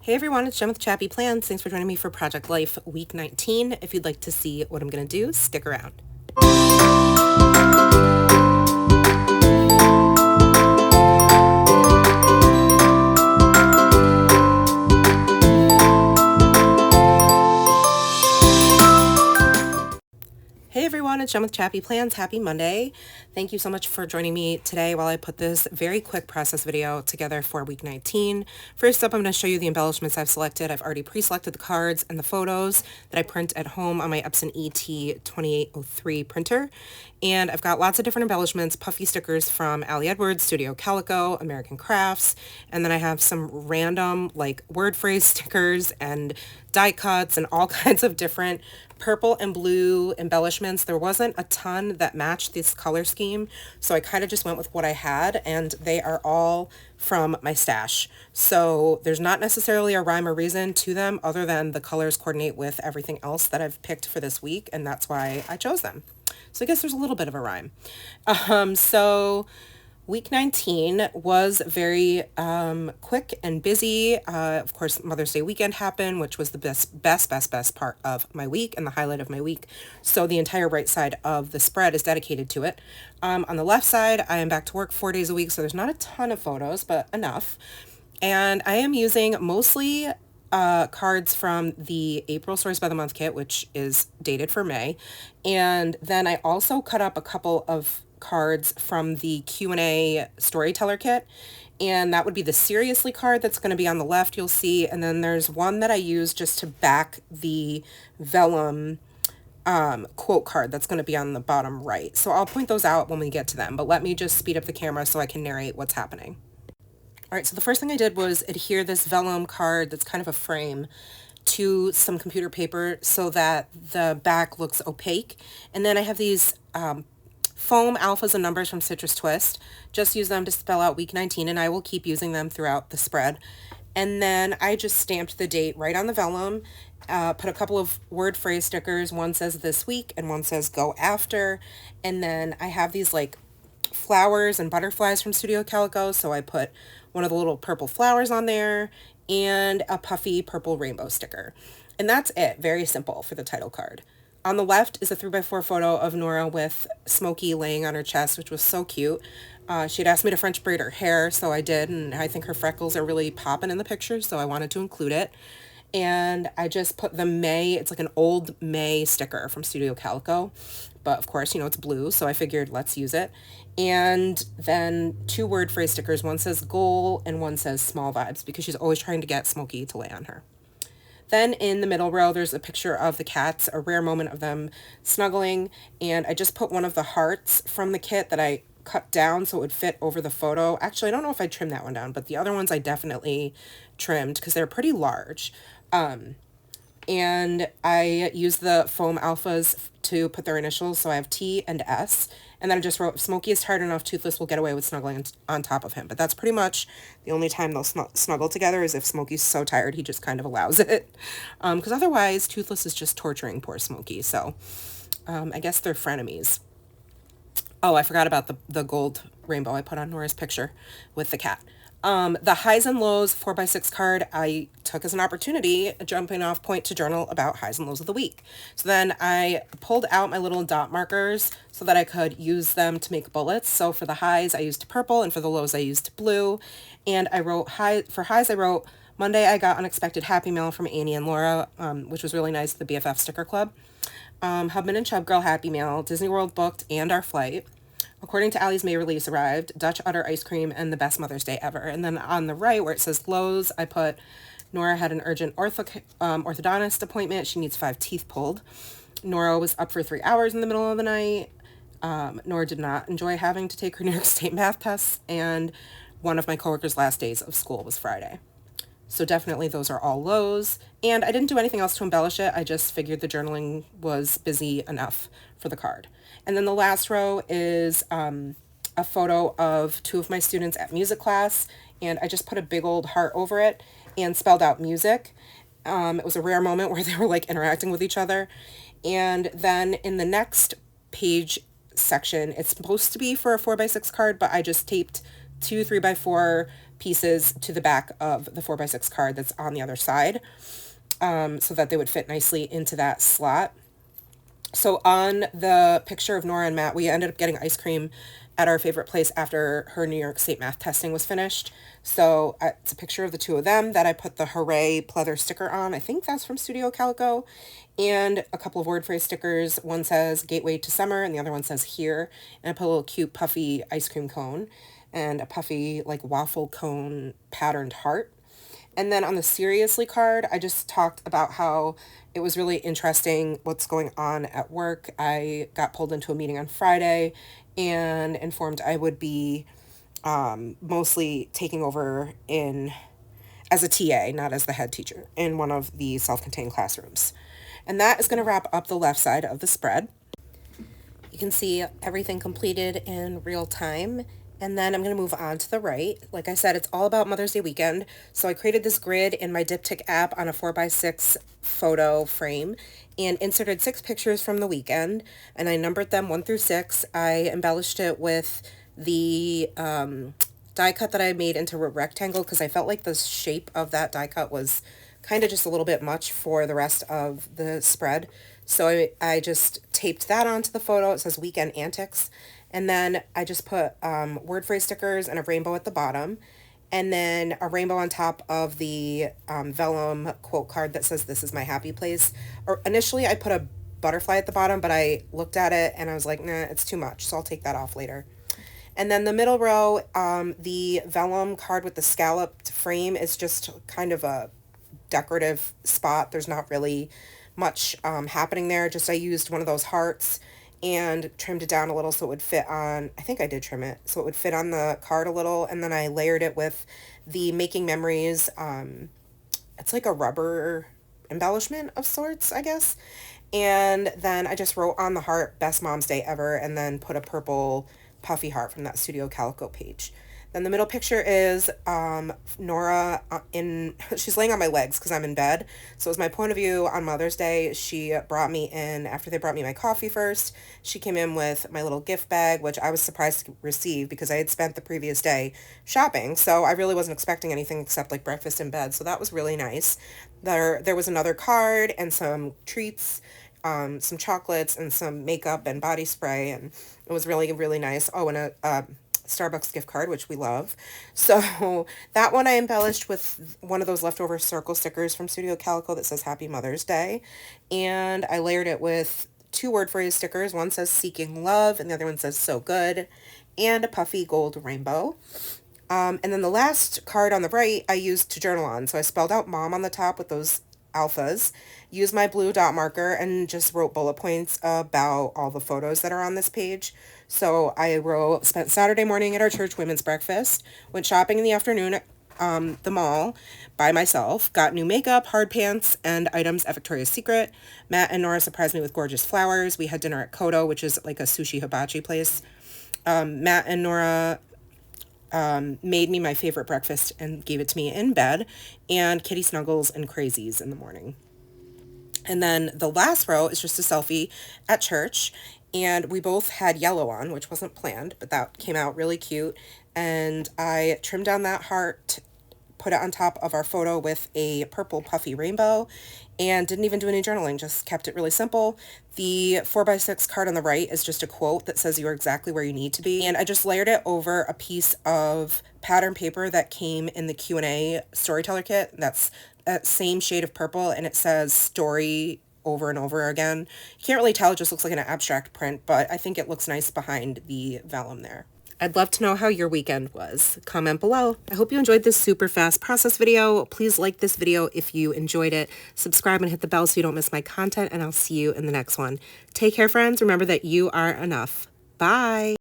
Hey everyone, it's Jen with ChappyPlans. Thanks for joining me for Project Life Week 19. If you'd like to see what I'm going to do, stick around. Hey everyone, it's Jen with ChappyPlans. Happy Monday. Thank you so much for joining me today while I put this very quick process video together for week 19. First up, I'm going to show you the embellishments I've selected. I've already pre-selected the cards and the photos that I print at home on my Epson ET2803 printer. And I've got lots of different embellishments, puffy stickers from Ali Edwards, Studio Calico, American Crafts, and then I have some random like word phrase stickers and die cuts and all kinds of different purple and blue embellishments. There wasn't a ton that matched this color scheme, so I kind of just went with what I had, and they are all from my stash. So there's not necessarily a rhyme or reason to them other than the colors coordinate with everything else that I've picked for this week, and that's why I chose them. So I guess there's a little bit of a rhyme. So week 19 was very quick and busy. Of course, Mother's Day weekend happened, which was the best part of my week and the highlight of my week. So the entire right side of the spread is dedicated to it. On the left side, I am back to work 4 days a week, so there's not a ton of photos, but enough. And I am using mostly cards from the April Stories by the Month kit, which is dated for May. And then I also cut up a couple of cards from the Q&A storyteller kit, and that would be the Seriously card that's going to be on the left, you'll see, and then there's one that I use just to back the vellum quote card that's going to be on the bottom right. So I'll point those out when we get to them, but let me just speed up the camera so I can narrate what's happening. All right, so the first thing I did was adhere this vellum card that's kind of a frame to some computer paper so that the back looks opaque, and then I have these foam alphas and numbers from Citrus Twist. Just use them to spell out week 19, and I will keep using them throughout the spread. And then I just stamped the date right on the vellum, put a couple of word phrase stickers. One says this week and one says go after. And then I have these like flowers and butterflies from Studio Calico, so I put one of the little purple flowers on there and a puffy purple rainbow sticker. And that's it. Very simple for the title card. On the left is a 3x4 photo of Nora with Smokey laying on her chest, which was so cute. She had asked me to French braid her hair, so I did, and I think her freckles are really popping in the picture, so I wanted to include it. And I just put the May, it's like an old May sticker from Studio Calico, but of course, you know, it's blue, so I figured let's use it. And then two word phrase stickers, one says goal and one says small vibes, because she's always trying to get Smokey to lay on her. Then in the middle row, there's a picture of the cats, a rare moment of them snuggling, and I just put one of the hearts from the kit that I cut down so it would fit over the photo. Actually, I don't know if I trimmed that one down, but the other ones I definitely trimmed because they're pretty large. And I used the foam alphas to put their initials, so I have T and S. And then I just wrote, if Smokey is tired enough, Toothless will get away with snuggling on top of him. But that's pretty much the only time they'll snuggle together, is if Smokey's so tired he just kind of allows it. Because otherwise, Toothless is just torturing poor Smokey. So I guess they're frenemies. Oh, I forgot about the gold rainbow I put on Nora's picture with the cat. The highs and lows 4x6 card I took as an opportunity, a jumping off point to journal about highs and lows of the week. So then I pulled out my little dot markers so that I could use them to make bullets. So for the highs, I used purple, and for the lows, I used blue. And I wrote for highs, I wrote, Monday, I got unexpected happy mail from Annie and Laura, which was really nice, the BFF Sticker Club. Hubman and Chub Girl happy mail, Disney World booked, and our flight. According to Allie's May release arrived, Dutch Udder ice cream, and the best Mother's Day ever. And then on the right where it says lows, I put Nora had an urgent orthodontist appointment. She needs 5 teeth pulled. Nora was up for 3 hours in the middle of the night. Nora did not enjoy having to take her New York State math tests. And one of my coworkers' last days of school was Friday. So definitely those are all lows. And I didn't do anything else to embellish it. I just figured the journaling was busy enough for the card. And then the last row is a photo of 2 of my students at music class, and I just put a big old heart over it and spelled out music. It was a rare moment where they were like interacting with each other. And then in the next page section, it's supposed to be for a 4x6 card, but I just taped 2 3x4 pieces to the back of the 4x6 card that's on the other side, so that they would fit nicely into that slot. So on the picture of Nora and Matt, we ended up getting ice cream at our favorite place after her New York State math testing was finished. So it's a picture of the two of them that I put the Hooray pleather sticker on. I think that's from Studio Calico. And a couple of word phrase stickers. One says Gateway to Summer and the other one says Here. And I put a little cute puffy ice cream cone and a puffy like waffle cone patterned heart. And then on the Seriously card, I just talked about how it was really interesting what's going on at work. I got pulled into a meeting on Friday and informed I would be mostly taking over as a TA, not as the head teacher, in one of the self-contained classrooms. And that is going to wrap up the left side of the spread. You can see everything completed in real time. And then I'm going to move on to the right. Like I said, it's all about Mother's Day weekend. So I created this grid in my Diptyque app on a 4x6 photo frame and inserted 6 pictures from the weekend. And I numbered them 1 through 6. I embellished it with the die cut that I made into a rectangle because I felt like the shape of that die cut was kind of just a little bit much for the rest of the spread. So I just taped that onto the photo. It says Weekend Antics. And then I just put word phrase stickers and a rainbow at the bottom. And then a rainbow on top of the vellum quote card that says, "This is my happy place." Or initially I put a butterfly at the bottom, but I looked at it and I was like, nah, it's too much. So I'll take that off later. And then the middle row, the vellum card with the scalloped frame is just kind of a decorative spot. There's not really much happening there. Just I used one of those hearts and trimmed it down a little so it would fit on, I think I did trim it, so it would fit on the card a little, and then I layered it with the Making Memories, it's like a rubber embellishment of sorts, I guess, and then I just wrote on the heart, Best Mom's Day Ever, and then put a purple puffy heart from that Studio Calico page. Then the middle picture is Nora she's laying on my legs because I'm in bed. So it was my point of view on Mother's Day. She brought me in, after they brought me my coffee first, she came in with my little gift bag, which I was surprised to receive because I had spent the previous day shopping. So I really wasn't expecting anything except like breakfast in bed. So that was really nice. There was another card and some treats, some chocolates and some makeup and body spray. And it was really, really nice. Oh, and a Starbucks gift card, which we love. So that one I embellished with one of those leftover circle stickers from Studio Calico that says Happy Mother's Day. And I layered it with 2 word phrase stickers. One says Seeking Love and the other one says So Good, and a puffy gold rainbow. And then the last card on the right I used to journal on. So I spelled out Mom on the top with those alphas, used my blue dot marker, and just wrote bullet points about all the photos that are on this page. So I spent Saturday morning at our church women's breakfast, went shopping in the afternoon at the mall by myself, got new makeup, hard pants, and items at Victoria's Secret. Matt and Nora surprised me with gorgeous flowers. We had dinner at Kodo, which is like a sushi hibachi place. Matt and Nora made me my favorite breakfast and gave it to me in bed, and kitty snuggles and crazies in the morning. And then the last row is just a selfie at church, and we both had yellow on, which wasn't planned, but that came out really cute. And I trimmed down that heart, put it on top of our photo with a purple puffy rainbow, and didn't even do any journaling, just kept it really simple. The 4x6 card on the right is just a quote that says you're exactly where you need to be. And I just layered it over a piece of pattern paper that came in the Q&A storyteller kit. That's that same shade of purple, and it says story over and over again. You can't really tell, it just looks like an abstract print, but I think it looks nice behind the vellum there. I'd love to know how your weekend was. Comment below. I hope you enjoyed this super fast process video. Please like this video if you enjoyed it. Subscribe and hit the bell so you don't miss my content, and I'll see you in the next one. Take care, friends. Remember that you are enough. Bye.